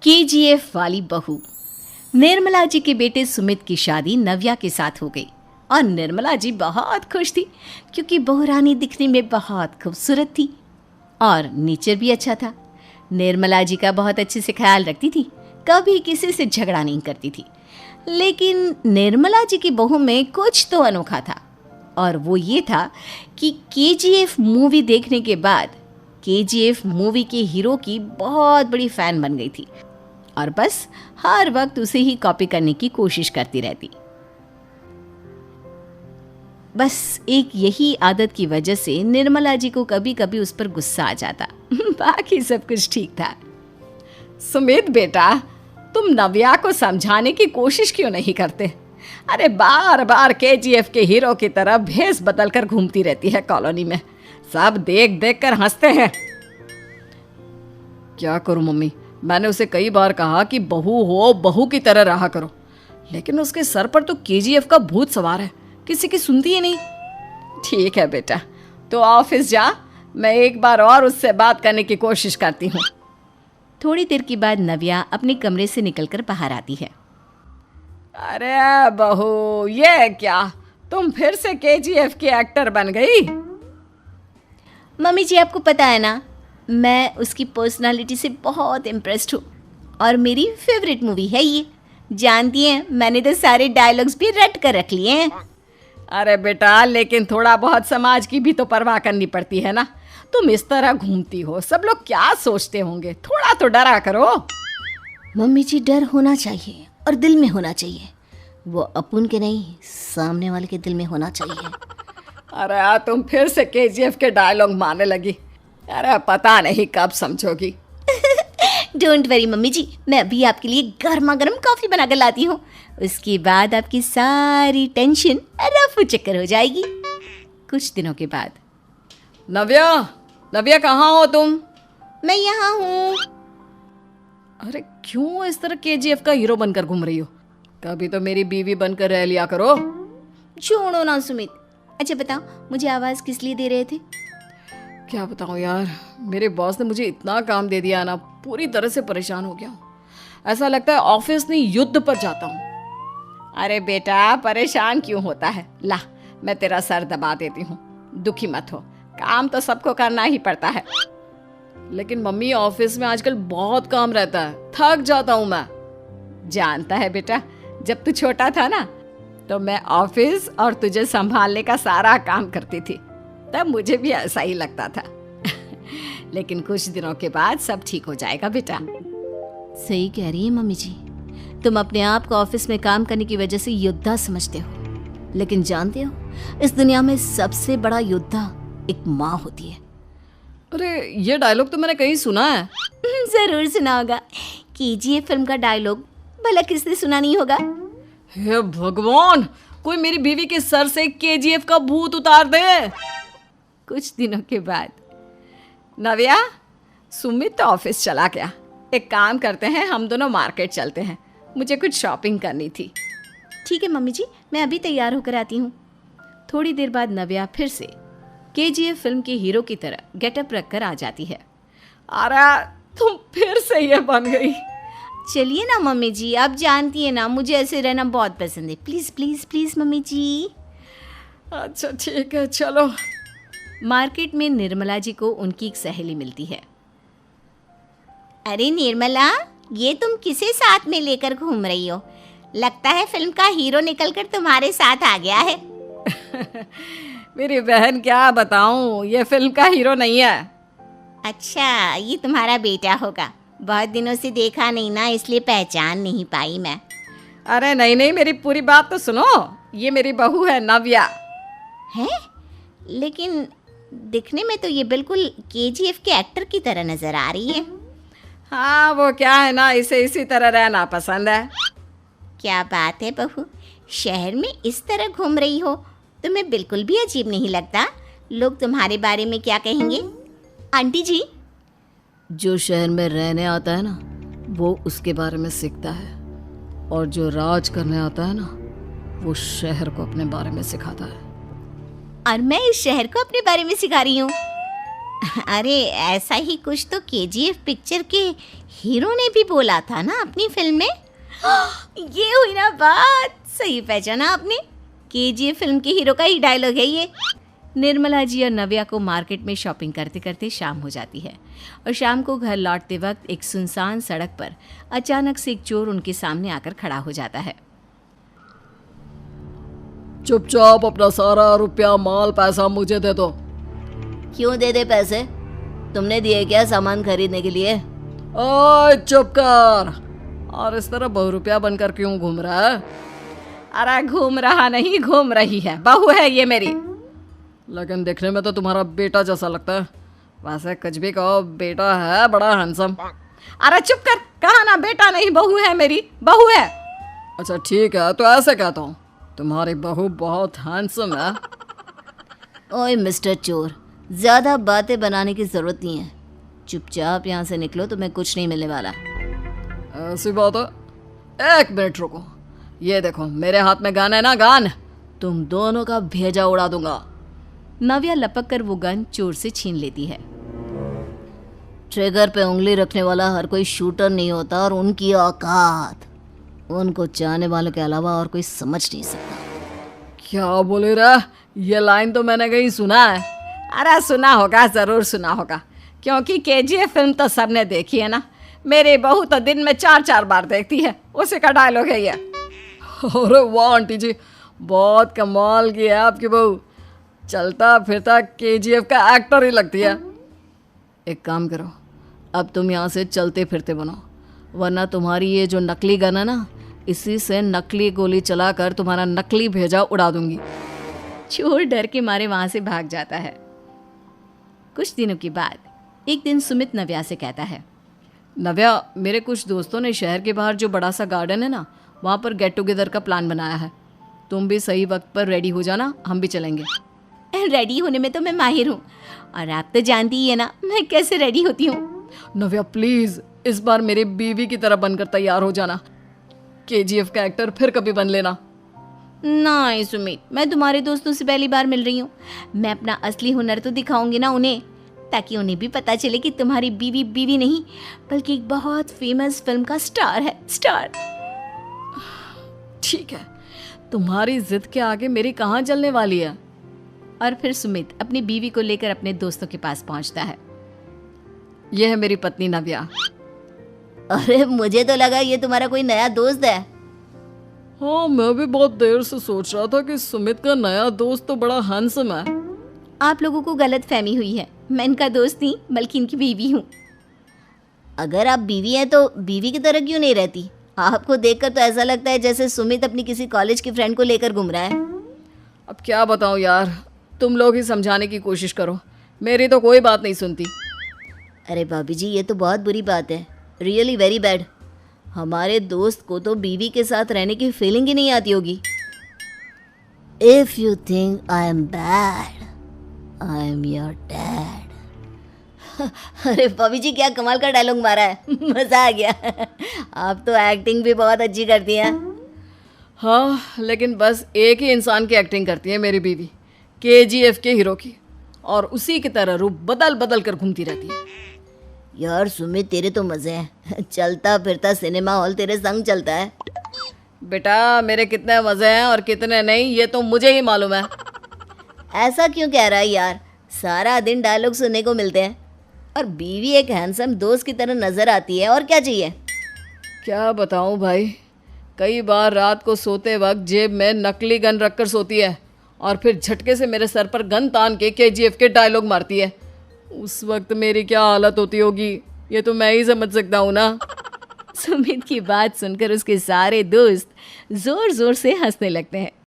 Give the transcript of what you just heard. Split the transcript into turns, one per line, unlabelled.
KGF वाली बहू। निर्मला जी के बेटे सुमित की शादी नव्या के साथ हो गई और निर्मला जी बहुत खुश थी क्योंकि बहू रानी दिखने में बहुत खूबसूरत थी और नेचर भी अच्छा था। निर्मला जी का बहुत अच्छे से ख्याल रखती थी, कभी किसी से झगड़ा नहीं करती थी। लेकिन निर्मला जी की बहू में कुछ तो अनोखा था और वो ये था कि केजीएफ मूवी देखने के बाद केजीएफ मूवी के हीरो की बहुत बड़ी फ़ैन बन गई थी और बस हर वक्त उसे ही कॉपी करने की कोशिश करती रहती। बस एक यही आदत की वजह से निर्मला जी को कभी कभी उस पर गुस्सा आ जाता। बाकी सब कुछ ठीक था।
सुमित बेटा, तुम नव्या को समझाने की कोशिश क्यों नहीं करते? अरे बार बार केजीएफ के हीरो की तरह भेस बदल कर घूमती रहती है कॉलोनी में, सब देख देख कर हंसते हैं। क्या करूं मम्मी, मैंने उसे कई बार कहा कि बहू हो बहू की तरह रहा करो, लेकिन उसके सर पर तो केजीएफ का भूत सवार है, किसी की सुनती ही नहीं। ठीक है बेटा, तो ऑफिस जा, मैं एक बार और उससे बात करने की कोशिश करती हूँ।
थोड़ी देर के बाद नव्या अपने कमरे से निकलकर बाहर आती है।
अरे बहू, ये क्या, तुम फिर से केजीएफ की एक्टर बन गई?
मम्मी जी, आपको पता है ना, मैं उसकी पर्सनालिटी से बहुत इम्प्रेस्ड हूँ और मेरी फेवरेट मूवी है ये। जानती हैं, मैंने तो सारे डायलॉग्स भी रट कर रख लिए हैं।
अरे बेटा, लेकिन थोड़ा बहुत समाज की भी तो परवाह करनी पड़ती है ना। तुम इस तरह घूमती हो, सब लोग क्या सोचते होंगे, थोड़ा तो डरा करो।
मम्मी जी, डर होना चाहिए और दिल में होना चाहिए, वो अपुन के नहीं सामने वाले के दिल में होना चाहिए।
अरे तुम फिर से केजीएफ के डायलॉग मारने लगी। अरे पता नहीं कब समझोगी।
डोंट वरी मम्मी जी, मैं अभी आपके लिए गर्मा गर्म कॉफ़ी बना कर लाती हूँ, उसके बाद आपकी सारी टेंशन रफू चक्कर हो जाएगी। कुछ दिनों के बाद।
नव्या, नव्या कहाँ हो तुम?
मैं यहाँ हूँ।
अरे क्यों इस तरह केजीएफ का हीरो बनकर घूम रही हो? कभी तो मेरी बीवी बनकर रह लिया करो।
छोड़ो ना सुमित। अच्छा बताओ, मुझे आवाज़ किस लिए दे रहे थे?
क्या बताऊँ यार, मेरे बॉस ने मुझे इतना काम दे दिया ना, पूरी तरह से परेशान हो गया हूँ। ऐसा लगता है ऑफिस नहीं युद्ध पर जाता हूँ। अरे बेटा, परेशान क्यों होता है, ला मैं तेरा सर दबा देती हूँ, दुखी मत हो, काम तो सबको करना ही पड़ता है। लेकिन मम्मी, ऑफिस में आजकल बहुत काम रहता है, थक जाता हूँ मैं। जानता है बेटा, जब तू छोटा था ना, तो मैं ऑफिस और तुझे संभालने का सारा काम करती थी, तब मुझे भी ऐसा ही लगता था। लेकिन कुछ दिनों के बाद सब ठीक हो जाएगा बेटा।
सही कह रही है मम्मी जी, तुम अपने आप को ऑफिस में काम करने की वजह से योद्धा समझते हो, लेकिन जानते हो, इस दुनिया में सबसे बड़ा योद्धा एक माँ होती है।
अरे ये डायलॉग तो मैंने कहीं सुना है।
जरूर सुना होगा, केजीएफ फिल्म का डायलॉग, भला किसने सुना नहीं होगा।
हे भगवान, कोई मेरी बीवी के सर से केजीएफ का भूत उतार दे। कुछ दिनों के बाद। नव्या, सुमित तो ऑफिस चला गया, एक काम करते हैं, हम दोनों मार्केट चलते हैं, मुझे कुछ शॉपिंग करनी थी।
ठीक है मम्मी जी, मैं अभी तैयार होकर आती हूँ। थोड़ी देर बाद नव्या फिर से केजीएफ फिल्म के हीरो की तरह गेटअप रखकर आ जाती है।
अरे तुम फिर से ये बन गई।
चलिए ना मम्मी जी, आप जानती है ना, मुझे ऐसे रहना बहुत पसंद है। प्लीज़ प्लीज़ प्लीज़ मम्मी जी।
अच्छा ठीक है, चलो।
मार्केट में निर्मला जी को उनकी एक सहेली मिलती है। अरे निर्मला, ये तुम किसे साथ में लेकर घूम रही हो? लगता है फिल्म का हीरो निकलकर तुम्हारे साथ आ गया है।
मेरी बहन, क्या बताऊं, ये फिल्म का हीरो नहीं है।
अच्छा, ये तुम्हारा बेटा होगा, बहुत दिनों से देखा नहीं ना, इसलिए पहचान नहीं पाई मैं।
अरे नहीं नहीं, मेरी पूरी बात तो सुनो, ये मेरी बहू है नव्या।
है? लेकिन दिखने में तो ये बिल्कुल केजीएफ के एक्टर की तरह नजर आ रही है।
हाँ, वो क्या है ना, इसे इसी तरह रहना पसंद है।
क्या बात है बहू, शहर में इस तरह घूम रही हो, तुम्हें बिल्कुल भी अजीब नहीं लगता? लोग तुम्हारे बारे में क्या कहेंगे? आंटी जी,
जो शहर में रहने आता है ना, वो उसके बारे में सीखता है, और जो राज करने आता है ना, वो शहर को अपने बारे में सिखाता है।
और मैं इस शहर को अपने बारे में सिखा रही हूँ। अरे ऐसा ही कुछ तो केजीएफ पिक्चर के हीरो ने भी बोला था ना अपनी फिल्म में। ये हुई ना बात, सही पहचाना आपने। केजीएफ फिल्म के हीरो का ही डायलॉग है ये। निर्मला जी और नव्या को मार्केट में शॉपिंग करते करते शाम हो जाती है और शाम को घर लौटते वक्त एक सुनसान सड़क पर अचानक से एक चोर उनके सामने आकर खड़ा हो जाता है।
चुपचाप अपना सारा रुपया माल पैसा मुझे दे दो।
क्यों दे दे पैसे? तुमने दिए क्या सामान खरीदने के लिए?
ओए चुप कर। और इस तरह बहुरुपया बनकर क्यों घूम रहा है?
अरे घूम रहा नहीं, घूम रही है, बहू है ये मेरी।
लेकिन देखने में तो तुम्हारा बेटा जैसा लगता है। वैसे कुछ भी कहो, बेटा है बड़ा हैंडसम।
अरे चुप कर, कहा ना बेटा नहीं बहू है मेरी, बहू है।
अच्छा ठीक है, तो ऐसे कहता हूँ, तुम्हारी बहू बहुत हैंडसम है।
ओए मिस्टर चोर, ज्यादा बातें बनाने की जरूरत नहीं है। चुपचाप यहाँ से निकलो, तुम्हें कुछ नहीं मिलने वाला।
ऐसी बात है। एक मिनट रुको, ये देखो मेरे हाथ में गन है ना, गन। तुम दोनों का भेजा उड़ा दूंगा।
नव्या लपक कर वो गन चोर से छीन लेती है। ट्रिगर पे उंगली रखने वाला हर कोई शूटर नहीं होता और उनकी औकात उनको चाहने वालों के अलावा और कोई समझ नहीं सकता।
क्या बोले रे? ये लाइन तो मैंने कहीं सुना है।
अरे सुना होगा, जरूर सुना होगा, क्योंकि केजीएफ फिल्म तो सबने देखी है ना। मेरी बहू तो दिन में 4-4 बार देखती है, उसी का डायलॉग है ये।
अरे वाह आंटी जी, बहुत कमाल की है आपकी बहू। चलता फिरता केजीएफ का एक्टर ही लगती है। एक काम करो, अब तुम यहाँ से चलते फिरते बनो, वरना तुम्हारी ये जो नकली गन है ना, इसी से नकली गोली चलाकर तुम्हारा नकली भेजा उड़ा दूंगी।
चोर डर के मारे वहां से भाग जाता है। कुछ दिनों के बाद एक दिन सुमित नव्या से कहता है,
नव्या, मेरे कुछ दोस्तों ने शहर के बाहर जो बड़ा सा गार्डन है ना, वहाँ पर गेट टुगेदर का प्लान बनाया है। तुम भी सही वक्त पर रेडी हो जाना, हम भी चलेंगे।
रेडी होने में तो मैं माहिर हूँ, और आप तो जानती ही है ना मैं कैसे रेडी होती हूँ।
नव्या प्लीज, इस बार मेरी बीवी की तरह बनकर तैयार हो जाना। केजीएफ का एक्टर फिर कभी बन लेना।
नहीं सुमित, मैं तुम्हारे दोस्तों से पहली बार मिल रही हूँ। मैं अपना असली हुनर तो दिखाऊंगी ना उन्हें, ताकि उन्हें भी पता चले कि तुम्हारी बीवी बीवी नहीं बल्कि एक बहुत फेमस फिल्म का स्टार है, स्टार।
ठीक है, तुम्हारी जिद के आगे मेरी कहाँ चलने वाली है।
और फिर सुमित अपनी बीवी को लेकर अपने दोस्तों के पास पहुंचता है।
यह है मेरी पत्नी नव्या।
अरे मुझे तो लगा ये तुम्हारा कोई नया दोस्त है।
हाँ, मैं भी बहुत देर से सोच रहा था कि सुमित का नया दोस्त तो बड़ा हैंडसम है।
आप लोगों को गलत फहमी हुई है, मैं इनका दोस्त नहीं बल्कि इनकी बीवी हूँ। अगर आप बीवी हैं तो बीवी की तरह क्यों नहीं रहती? आपको देखकर तो ऐसा लगता है जैसे सुमित अपनी किसी कॉलेज की फ्रेंड को लेकर घूम रहा है।
अब क्या बताऊँ यार, तुम लोग ही समझाने की कोशिश करो, मेरी तो कोई बात नहीं सुनती।
अरे भाभी जी, ये तो बहुत बुरी बात है, रियली वेरी बैड। हमारे दोस्त को तो बीवी के साथ रहने की फीलिंग ही नहीं आती होगी। If you think I am bad, I am your dad. अरे भाभी जी, क्या कमाल का डायलॉग मारा है, मजा आ गया। आप तो एक्टिंग भी बहुत अच्छी करती हैं।
हाँ, लेकिन बस एक ही इंसान की एक्टिंग करती है मेरी बीवी, केजीएफ के हीरो की, और उसी की तरह रूप बदल बदल कर घूमती रहती है।
यार सुमित, तेरे तो मजे हैं, चलता फिरता सिनेमा हॉल तेरे संग चलता है।
बेटा, मेरे कितने मजे हैं और कितने नहीं ये तो मुझे ही मालूम है।
ऐसा क्यों कह रहा है यार, सारा दिन डायलॉग सुनने को मिलते हैं और बीवी एक हैंडसम दोस्त की तरह नजर आती है, और क्या चाहिए।
क्या बताऊं भाई, कई बार रात को सोते वक्त जेब में नकली गन रखकर सोती है और फिर झटके से मेरे सर पर गन तान के केजीएफ के डायलॉग मारती है। उस वक्त मेरी क्या हालत होती होगी ये तो मैं ही समझ सकता हूँ ना।
सुमित की बात सुनकर उसके सारे दोस्त जोर जोर से हंसने लगते हैं।